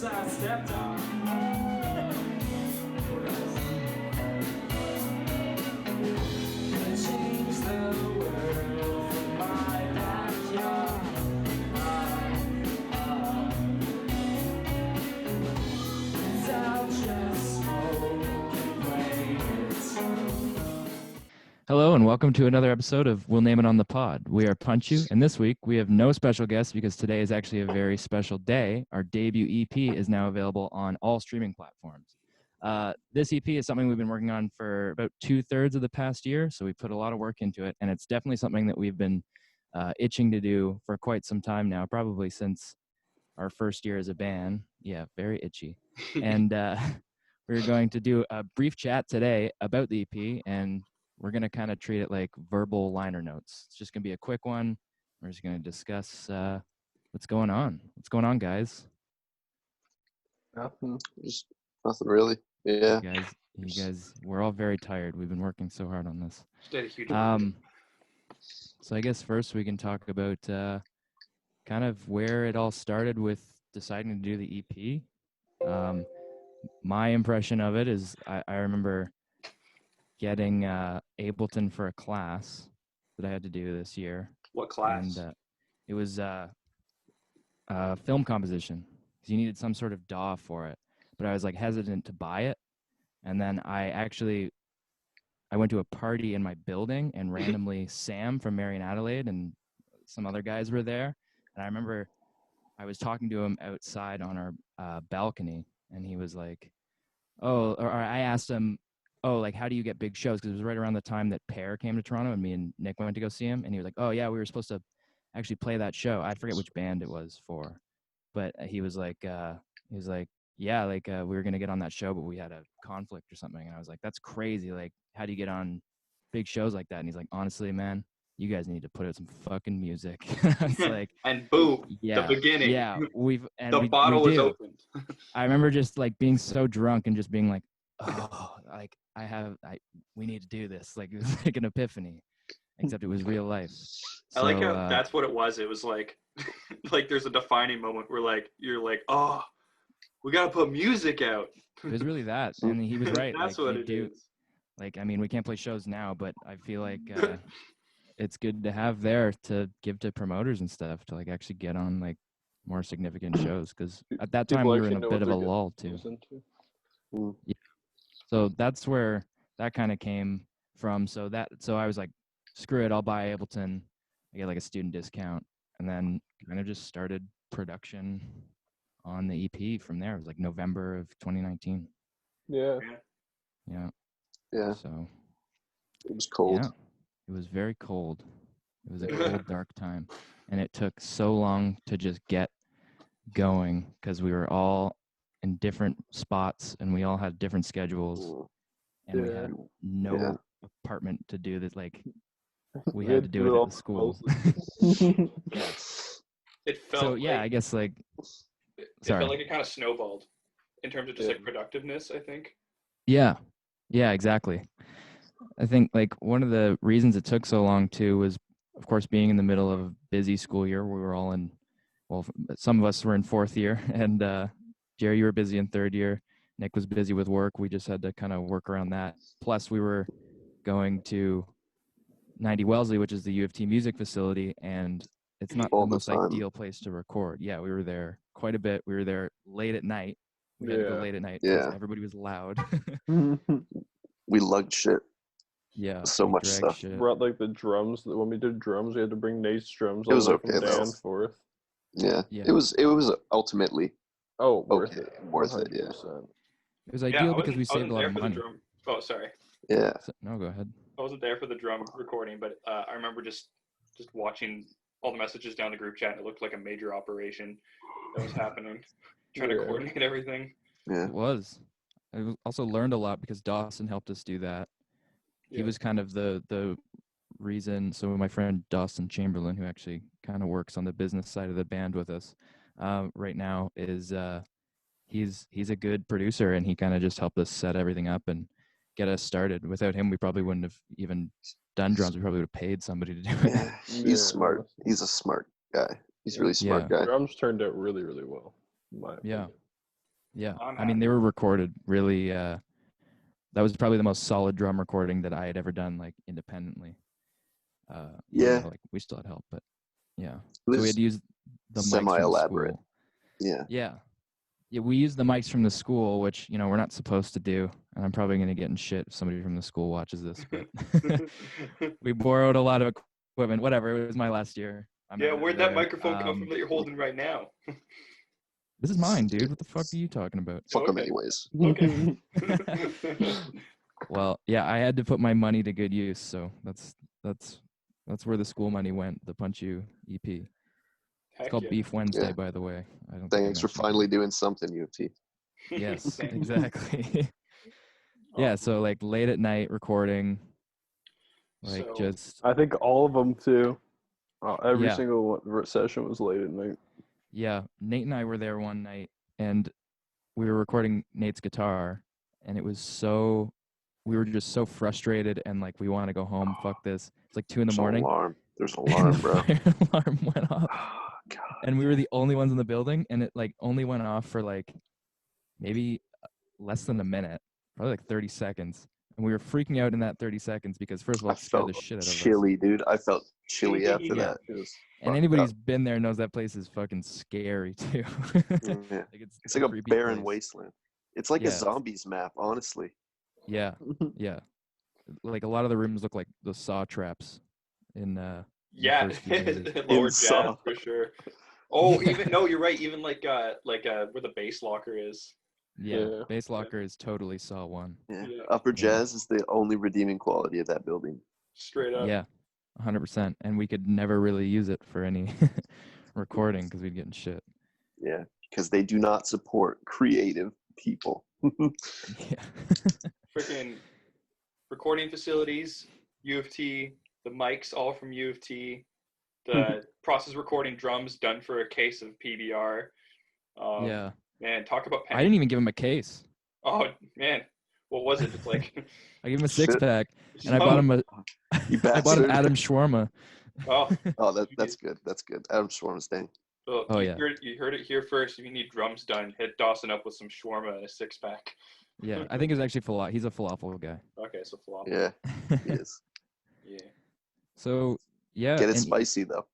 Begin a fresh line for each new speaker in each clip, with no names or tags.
I stepped on. Change the world from my backyard. Without just smoke and blankets.
Hello and welcome to another episode of We'll Name It on the Pod. We are Punchu, and this week we have no special guests because today is actually a very special day. Our debut EP is now available on all streaming platforms. This EP is something we've been working on for about 2/3 of the past year, so we put a lot of work into it, and it's definitely something that we've been itching to do for quite some time now, probably since our first year as a band. Yeah, very itchy. And we're going to do a brief chat today about the EP, and we're going to kind of treat it like verbal liner notes. It's just going to be a quick one. We're just going to discuss what's going on. What's going on, guys?
Nothing. Just nothing really. Yeah.
You guys, we're all very tired. We've been working so hard on this.
Did a huge
So I guess first we can talk about kind of where it all started with deciding to do the EP. My impression of it is I remember getting Ableton for a class that I had to do this year.
What class?
And it was film composition, because you needed some sort of DAW for it. But I was like hesitant to buy it. And then I went to a party in my building, and randomly Sam from Marion Adelaide and some other guys were there. And I remember I was talking to him outside on our balcony, and he was like, or I asked him, like, how do you get big shows? Because it was right around the time that Pear came to Toronto, and me and Nick went to go see him. And he was like, oh, yeah, we were supposed to actually play that show. I forget which band it was for. But he was like, yeah, like we were going to get on that show, but we had a conflict or something. And I was like, that's crazy. Like, how do you get on big shows like that? And he's like, honestly, man, you guys need to put out some fucking music. It's like,
and boom,
yeah,
the beginning.
Yeah,
the bottle is opened.
I remember just like being so drunk and just being like, oh, like we need to do this. Like, it was like an epiphany, except it was real life.
I like how that's what it was. It was like, like there's a defining moment where like you're like, oh, we gotta put music out.
It was really that, and he was right.
That's
like,
what it is.
Like, I mean, we can't play shows now, but I feel like it's good to have there to give to promoters and stuff to like actually get on like more significant shows, because at that time we were in a bit of a lull too. Yeah. So that's where that kind of came from. So I was like, screw it, I'll buy Ableton. I get like a student discount, and then kind of just started production on the EP from there. It was like November of 2019.
Yeah.
So
It was cold.
Yeah, it was very cold. It was a cold, dark time, and it took so long to just get going because we were all in different spots and we all had different schedules, and we had no apartment to do this. Like, we had to do it at the school.
It felt
So yeah, I guess like
it felt like it kind of snowballed in terms of just like productiveness, I think.
Yeah, exactly. I think like one of the reasons it took so long too was, of course, being in the middle of a busy school year. We were all some of us were in fourth year, and Jerry, you were busy in third year. Nick was busy with work. We just had to kind of work around that. Plus, we were going to 90 Wellesley, which is the U of T music facility, and it's not the most ideal place to record. Yeah, we were there quite a bit. We were there late at night. We had to go late at night because everybody was loud.
We lugged shit.
Yeah.
So much stuff.
Shit.
Brought like the drums. When we did drums, we had to bring Nate's drums.
It was
all
okay
from
though.
Danforth.
Yeah. It was ultimately
worth it.
Worth it. Yeah.
It was ideal because we saved a lot of money.
Oh, sorry.
Yeah.
No, go ahead.
I wasn't there for the drum recording, but I remember just watching all the messages down the group chat. And it looked like a major operation that was happening, trying to coordinate everything.
Yeah.
It was. I also learned a lot because Dawson helped us do that. He was kind of the reason. So my friend Dawson Chamberlain, who actually kind of works on the business side of the band with us right now, is he's a good producer, and he kind of just helped us set everything up and get us started. Without him, we probably wouldn't have even done drums. We probably would have paid somebody to do it.
Yeah, he's smart. He's a smart guy. He's a really smart guy.
Drums turned out really, really well.
Yeah. Yeah.
I'm
I mean, they were recorded really. That was probably the most solid drum recording that I had ever done, like independently. Even
Yeah.
though, like we still had help, but yeah.
It
So we
was
had to use the mics from the
semi-elaborate.
school.
Yeah.
Yeah. Yeah, we used the mics from the school, which, you know, we're not supposed to do. And I'm probably going to get in shit if somebody from the school watches this. But we borrowed a lot of equipment. Whatever. It was my last year. I'm
Yeah,
out of
where'd that
there.
microphone come from that you're holding right now?
This is mine, dude. What the fuck are you talking about?
Fuck them
Okay.
anyways.
Okay.
Well, yeah, I had to put my money to good use. So that's where the school money went, the Punchu EP. It's
Heck
called
yeah.
Beef Wednesday,
Yeah.
by the way. I don't think I
Thanks for
mentioned that.
finally doing something, U of T.
Yes,
Thanks.
exactly. Yeah, so like late at night recording, like
So-
just
I think all of them too. Every
Yeah.
single session was late at night.
yeah. Nate and I were there one night, and we were recording Nate's guitar, and it was we were just so frustrated, and like we want to go home. Fuck this. It's like 2 in the
There's an
morning.
alarm. There's an
and
alarm,
the
bro.
fire alarm went off,
Oh, God.
and we were the only ones in the building, and it like only went off for like maybe less than a minute, probably like 30 seconds. And we were freaking out in that 30 seconds because first of all,
I
it scared the
felt
shit out of us.
chilly, dude. I felt chilly after
Yeah.
that. It was
And
fucked
anybody
up.
who's been there knows that place is fucking scary too.
Yeah.
Like
It's like a
creepy
barren
place.
wasteland. It's like
Yeah.
a zombies map, honestly.
Yeah, yeah. Like a lot of the rooms look like the saw traps in
Yeah,
first few movies.
lower
In
jazz
Saw.
for sure. Oh, even no, you're right. Even like where the bass locker is.
yeah. Base locker is totally Saw 1.
Yeah.
Yeah.
Upper Jazz is the only redeeming quality of that building.
Straight up.
Yeah, 100%. And we could never really use it for any recording because we'd get in shit.
Yeah. Because they do not support creative people.
Yeah.
Freaking recording facilities, U of T, the mics all from U of T, the process recording drums done for a case of PBR.
Yeah.
Man, talk about
I didn't even give him a case.
Oh man, what was it? It's like
I gave him a
Shit.
6-pack, and I bought him
You
I bought him
bastard.
Adam Shawarma.
Oh,
Oh, that's good. That's good. Adam Shawarma's dang.
well,
Oh,
you
yeah.
heard it here first. If you need drums done, hit Dawson up with some shawarma and a 6-pack.
Yeah, I think it's actually falafel. He's a falafel guy.
Okay, so falafel.
Yeah, he is.
Yeah.
So yeah,
Get it
and
spicy though.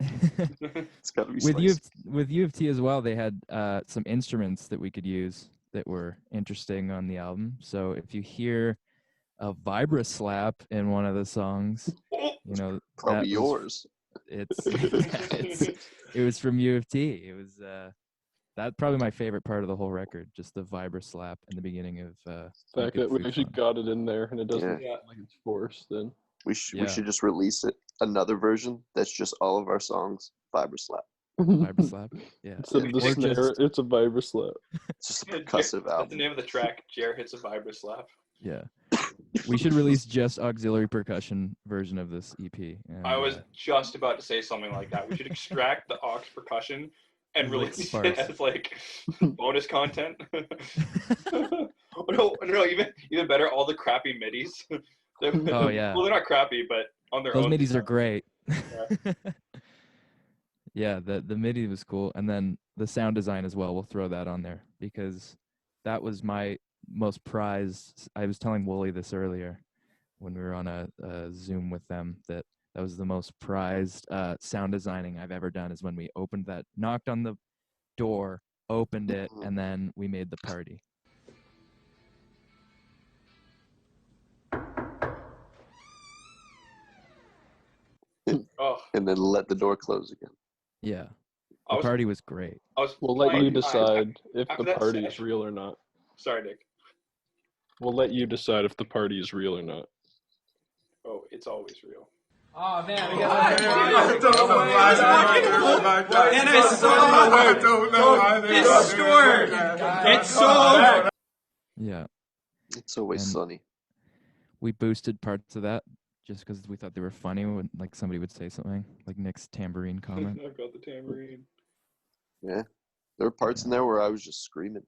It's got to be
with
spicy.
U of T as well, they had some instruments that we could use that were interesting on the album. So if you hear a vibra slap in one of the songs, you know
Probably
that
yours.
it was from U of T. It was that's probably my favorite part of the whole record, just the vibra slap in the beginning of
The
Good
fact that we
Food
actually
Fun.
got it in there and it doesn't
Yeah.
Yeah.
feel like it's forced. Then
We
Yeah.
should just release it. Another version that's just all of our songs. Vibra slap.
Vibra slap. Yeah.
instead of the
Or
snare,
just-
it's a vibra slap.
It's just a
That's
percussive
the
album.
name of the track. Jer hits a vibra slap.
Yeah. We should release just auxiliary percussion version of this EP. And,
I was just about to say something like that. We should extract the aux percussion and
Like
release
sparks.
it as like bonus content. no, even better, all the crappy midis.
Oh, yeah.
Well, they're not crappy, but on their
those
own.
midis are
stuff.
great. Yeah, the MIDI was cool, and then the sound design as well. We'll throw that on there because that was my most prized. I was telling Wooly this earlier when we were on a Zoom with them that was the most prized sound designing I've ever done. Is when we opened that, knocked on the door, opened it, and then we made the party.
Oh,
And then let the door close again.
Yeah,
I
the
was,
party was great.
I was
We'll let
playing-
you decide if
after
the
that
party is
session-
real or not.
Sorry, Nick.
We'll let you decide if the party is real or not.
Oh, it's always real.
Oh man, we It's stored. It's sold.
Yeah,
It's always
And-
sunny.
we boosted parts of that just because we thought they were funny when like somebody would say something like Nick's tambourine comment.
I've got the tambourine.
Yeah. There were parts in there where I was just screaming.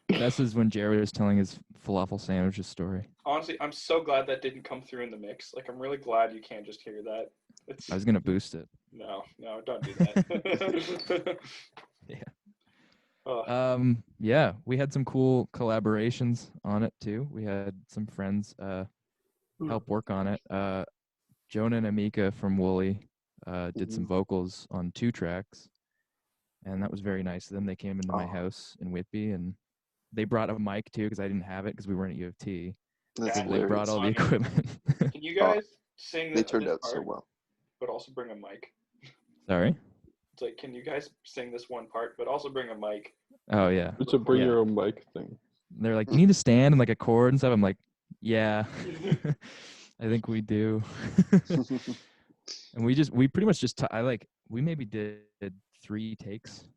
Best is when Jared was telling his falafel sandwiches story.
Honestly, I'm so glad that didn't come through in the mix. Like, I'm really glad you can't just hear that. It's
I was gonna boost it.
no, don't do that.
Yeah. Yeah, we had some cool collaborations on it too. We had some friends help work on it. Jonah and Amika from Wooly did some vocals on 2 tracks, and that was very nice of them. They came into my house in Whitby, and they brought a mic too because I didn't have it because we weren't at U of T.
That's
So they brought
hilarious.
all the equipment.
Can you guys sing
They
this
turned out
part,
so well.
but also bring a mic?
Sorry.
It's like, can you guys sing this one part, but also bring a mic?
Oh yeah.
It's a bring your own mic thing.
They're like, you need to stand and like a chord and stuff. I'm like, yeah, I think we do. And we pretty much just we maybe did 3 takes.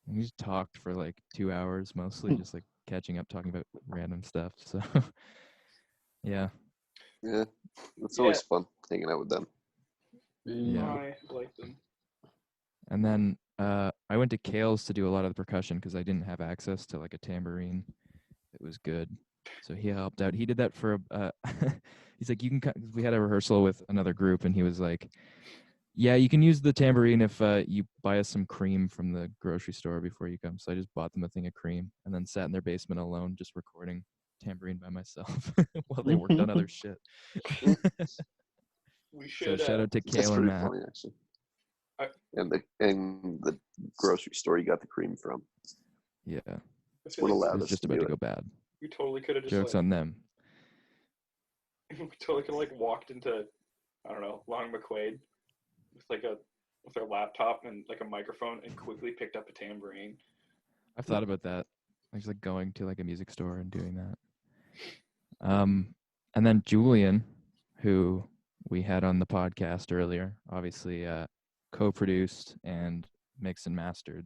And we just talked for like 2 hours, mostly just like catching up, talking about random stuff. So yeah.
Yeah, it's always fun hanging out with them.
Yeah.
I like them.
And then I went to Kale's to do a lot of the percussion because I didn't have access to like a tambourine. It was good. So he helped out. He did that for he's like, you can we had a rehearsal with another group and he was like, yeah, you can use the tambourine if you buy us some cream from the grocery store before you come. So I just bought them a thing of cream and then sat in their basement alone just recording tambourine by myself while they worked on other shit.
We should.
So shout out to
That's
Kale and
pretty
Matt.
funny, actually. And the grocery store you got the cream from.
Yeah,
That's what allowed
it's
us
just
to
about
do
to
it.
go bad.
We totally could have just
Jokes on them.
we totally could have like walked into, I don't know, Long McQuaid with our laptop and like a microphone and quickly picked up a tambourine.
I've thought about that. I was like going to like a music store and doing that. And then Julian, who we had on the podcast earlier, obviously co-produced and mixed and mastered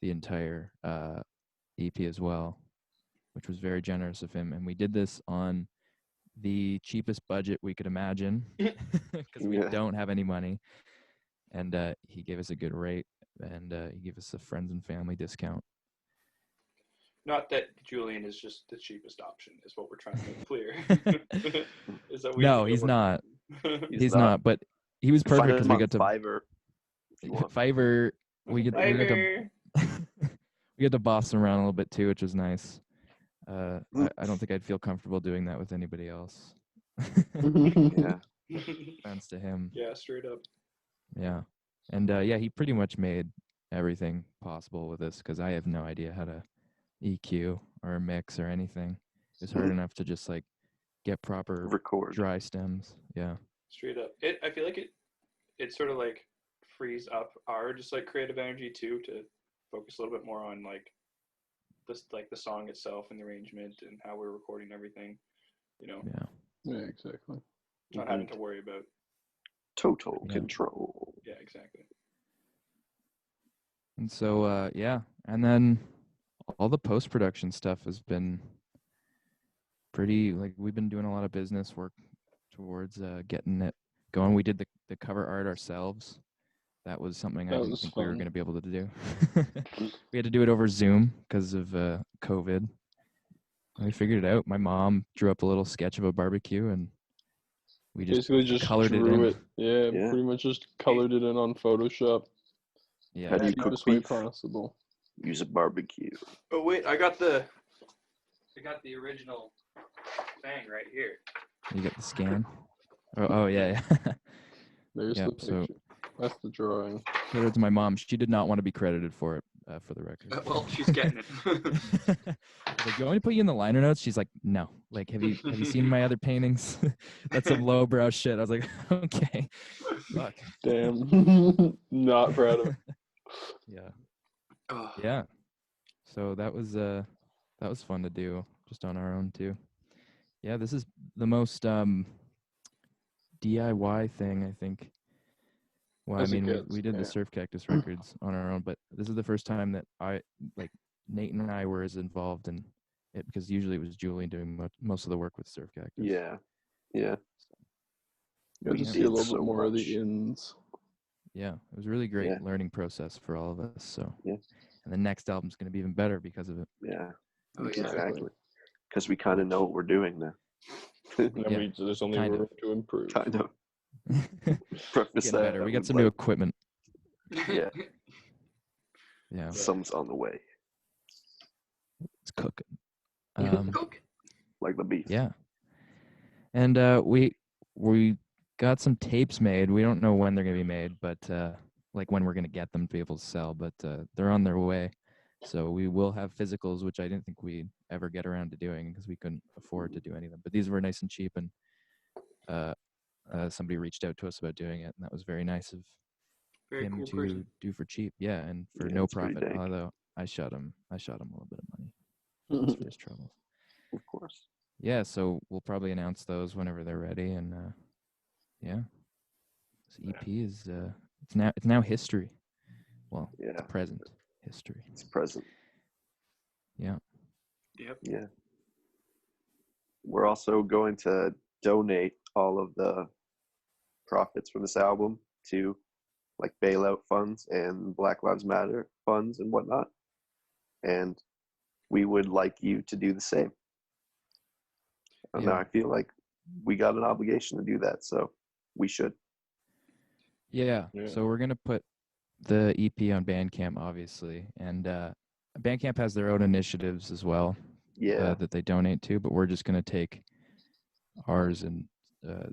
the entire EP as well, which was very generous of him. And we did this on the cheapest budget we could imagine because we don't have any money. And he gave us a good rate, and he gave us a friends and family discount.
Not that Julian is just the cheapest option, is what we're trying to make clear. Is that
No, he's not. He's not. But he was perfect because we got to
Fiverr.
Fiverr. We get to boss him around a little bit too, which was nice. I don't think I'd feel comfortable doing that with anybody else.
Yeah.
Thanks to him.
Yeah, straight up.
Yeah, and he pretty much made everything possible with this because I have no idea how to EQ or mix or anything. It's hard enough to just like get proper
Record.
dry stems. Yeah.
Straight up. I feel like it sort of like frees up our just like creative energy too to focus a little bit more on like this like the song itself and the arrangement and how we're recording everything. You know.
Yeah.
Yeah, exactly.
Not having to worry about
Total control.
Yeah, exactly.
And so and then all the post-production stuff has been pretty, like, we've been doing a lot of business work towards getting it going. We did the cover art ourselves. That was something I didn't think we were going to be able to do. We had to do it over Zoom because of COVID. And we figured it out. My mom drew up a little sketch of a barbecue, and we
Basically just
colored
drew
it in.
Yeah, pretty much just colored it in on Photoshop.
Yeah.
How do you cook
Cheapest way
beef?
possible.
Use a barbecue.
Oh wait, I got the original thing right here.
You got the scan? Oh yeah.
There's
Yep,
the picture. That's the drawing.
Shout out to my mom. She did not want to be credited for it, for the record.
Well, she's getting it.
I was like, do you want me to put you in the liner notes? She's like, no. Like, have you seen my other paintings? That's some lowbrow shit. I was like, okay. Fuck.
Damn. Not proud of it.
Yeah. Yeah. So that was fun to do just on our own too. Yeah, this is the most DIY thing, I think. Well,
As
I
it
mean,
gets,
we did the Surf Cactus records on our own, but this is the first time that Nate and I were as involved in it because usually it was Julian doing most of the work with Surf Cactus.
Yeah. Yeah.
Got to see a little bit more of the ins.
Yeah, it was a really great learning process for all of us. So,
yeah.
And the next album's going to be even better because of it.
Yeah,
Oh, yeah.
exactly. Because we kind of know what we're doing now.
There's only room to improve.
Kind of. Preface
Getting
that.
better. We got some new equipment.
Yeah.
Yeah.
Some's on the way.
cooking.
Like the beef.
Yeah. And we got some tapes made. We don't know when they're gonna be made, but like when we're gonna get them to be able to sell. But they're on their way. So we will have physicals, which I didn't think we'd ever get around to doing because we couldn't afford to do any of them. But these were nice and cheap, and somebody reached out to us about doing it, and that was very nice of
Very
him
cool
to
person.
do for cheap. Yeah, and for
Yeah,
no
it's pretty
profit.
dank.
Although I shot him a little bit of money just for his trouble.
Of course.
Yeah, so we'll probably announce those whenever they're ready, and yeah, this EP is it's now history. Well,
Yeah.
present history.
It's present.
Yeah.
Yep.
Yeah. We're also going to donate all of the profits from this album to like bailout funds and Black Lives Matter funds and whatnot. And we would like you to do the same. And
Yeah.
I feel like we got an obligation to do that, so we should.
Yeah.
Yeah.
So we're gonna put the EP on Bandcamp, obviously, and Bandcamp has their own initiatives as well.
Yeah.
That they donate to, but we're just gonna take ours and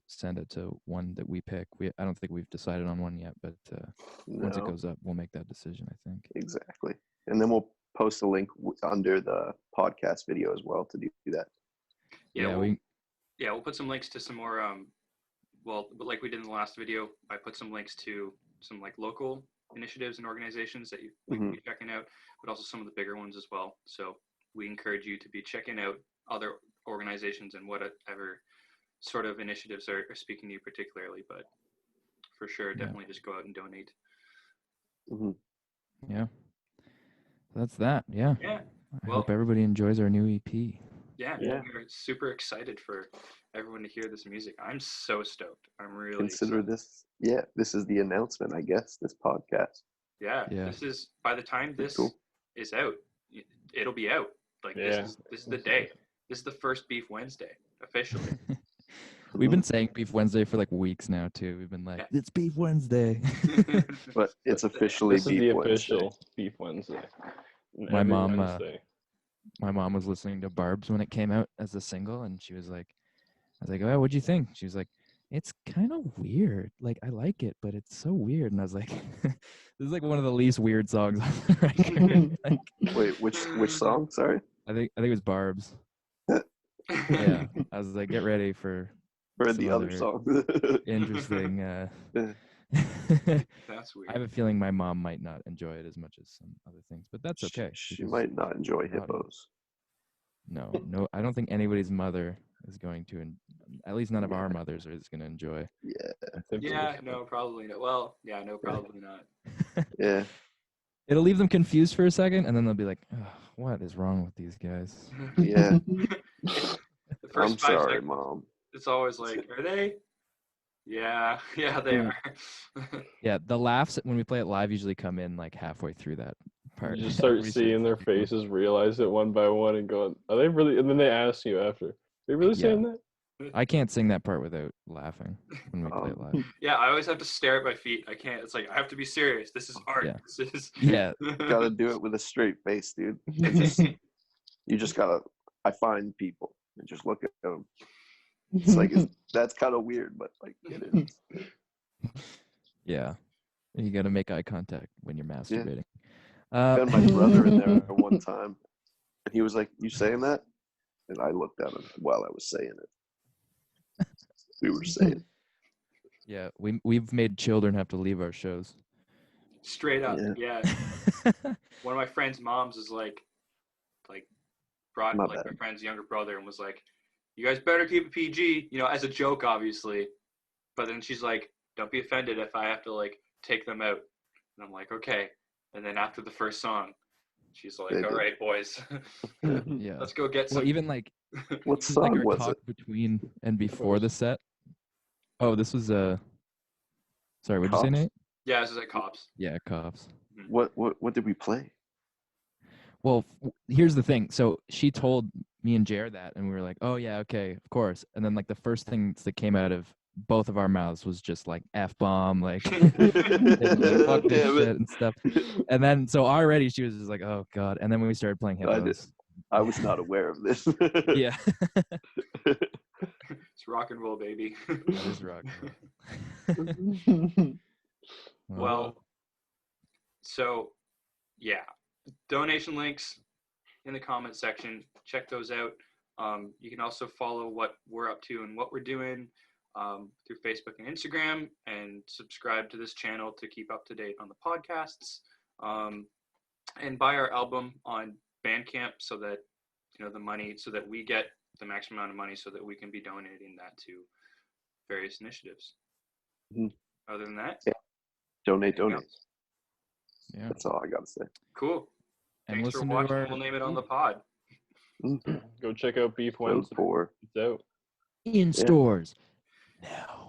send it to one that we pick. I don't think we've decided on one yet, but once it
No,
goes up, we'll make that decision, I think.
exactly. And then we'll post a link under the podcast video as well to do that.
Yeah,
we
we'll put some links to some more. But like we did in the last video, I put some links to some like local initiatives and organizations that we can be checking out, but also some of the bigger ones as well. So we encourage you to be checking out other organizations and whatever sort of initiatives are speaking to you particularly. But for sure, definitely just go out and donate.
Mm-hmm.
Yeah. That's that. Yeah.
Yeah.
I hope everybody enjoys our new EP.
Yeah,
Yeah.
we're super excited for everyone to hear this music. I'm so stoked. I'm really
Consider
excited.
this. Yeah, this is the announcement, I guess. This podcast.
Yeah,
Yeah.
this is by the time this
Cool.
is out, it'll be out. Like this is the day. This is the first Beef Wednesday officially.
We've been saying Beef Wednesday for like weeks now too. We've been like, it's Beef Wednesday.
But it's officially
This is
Beef
the
Wednesday.
official Beef Wednesday.
My
Every
mom,
Wednesday.
My mom was listening to Barbs when it came out as a single, and she was like, I was like, oh, what'd you think? She was like, it's kind of weird. Like, I like it, but it's so weird. And I was like, this is like one of the least weird songs on the record. Like,
Wait, which song? Sorry.
I think it was Barbs. Yeah, I was like, get ready for
Or
some
the other song.
interesting.
That's weird.
I have a feeling my mom might not enjoy it as much as some other things, but that's okay.
She
because
might not enjoy hippos.
No, I don't think anybody's mother is going to, at least none of our mothers is going to enjoy.
Yeah.
Yeah, no, probably not. Well, yeah, no, probably not.
Yeah.
It'll leave them confused for a second, and then they'll be like, oh, what is wrong with these guys?
Yeah.
The
I'm
first 5
sorry,
seconds,
Mom.
it's always like, are they? Yeah, they are.
Yeah, the laughs when we play it live usually come in like halfway through that part.
You just start
We
seeing their
people-
faces, realize it one by one, and going, "Are they really?" And then they ask you after, "Are you really saying that?"
I can't sing that part without laughing when we play it live.
Yeah, I always have to stare at my feet. I can't. It's like I have to be serious. This is art.
Yeah.
This is.
Yeah,
Gotta do it with a straight face, dude. You just gotta. I find people and just look at them. It's like that's kind of weird, but like it is.
yeah. You got to make eye contact when you're masturbating.
I found my brother in there one time, and he was like, "You saying that?" And I looked at him while I was saying it. We were saying,
Yeah, we've made children have to leave our shows.
Straight up,
Yeah.
yeah. One of my friend's moms is like brought
My
like
bad.
my friend's younger brother and was like, "You guys better keep it PG," as a joke, obviously. But then she's like, "Don't be offended if I have to like take them out." And I'm like, "Okay." And then after the first song, she's like,
They
"All
did.
right, boys,
Yeah.
let's go get some."
Well, even like
"What
like
song
our
was
talk
it?"
between and before the set. Oh, this was sorry, what'd you say,
Cops?
Nate?
Yeah, this is at Cops.
Yeah, Cops.
What did we play?
Well, here's the thing. So she told me and Jared that, and we were like, "Oh yeah, okay, of course." And then like the first thing that came out of both of our mouths was just like F-bomb, like, fuck this
Damn it.
shit and stuff. And then so already she was just like, "Oh god." And then when we started playing
I did.
hippos,
I was not aware of this.
Yeah.
It's rock and roll, baby.
That is rock and roll.
Well, so yeah, donation links in the comment section. Check those out. You can also follow what we're up to and what we're doing through Facebook and Instagram, and subscribe to this channel to keep up to date on the podcasts. And buy our album on Bandcamp so that the money, so that we get the maximum amount of money, so that we can be donating that to various initiatives.
Mhm.
Other than that,
Yeah. Donate.
Yeah.
That's all I gotta say.
cool.
And
Thanks for
listen to
watching.
our
We'll name it on the pod.
Mhm.
Go check out Beef
Episode
Wednesday.
4.
It's out.
in stores now.